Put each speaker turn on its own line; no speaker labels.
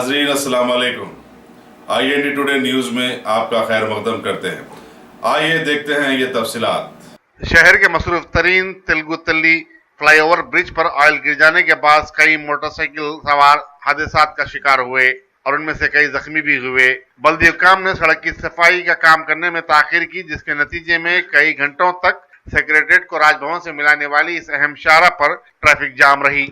नाजरीन अस्सलाम वालेकुम। IND टुडे न्यूज में आपका खैर मकदम करते हैं। आइए देखते हैं ये तफसीलात।
शहर के मसरूफ तरीन तिलगुतली फ्लाईओवर ब्रिज पर ऑयल गिर जाने के बाद कई मोटरसाइकिल सवार हादसा का शिकार हुए और उनमें से कई जख्मी भी हुए। बल्दी हुकाम ने सड़क की सफाई का काम करने में ताखिर की, जिसके नतीजे में कई घंटों तक सेक्रेटेरिएट को राजभवन से मिलाने वाली इस अहम शाहराह पर ट्रैफिक जाम रही।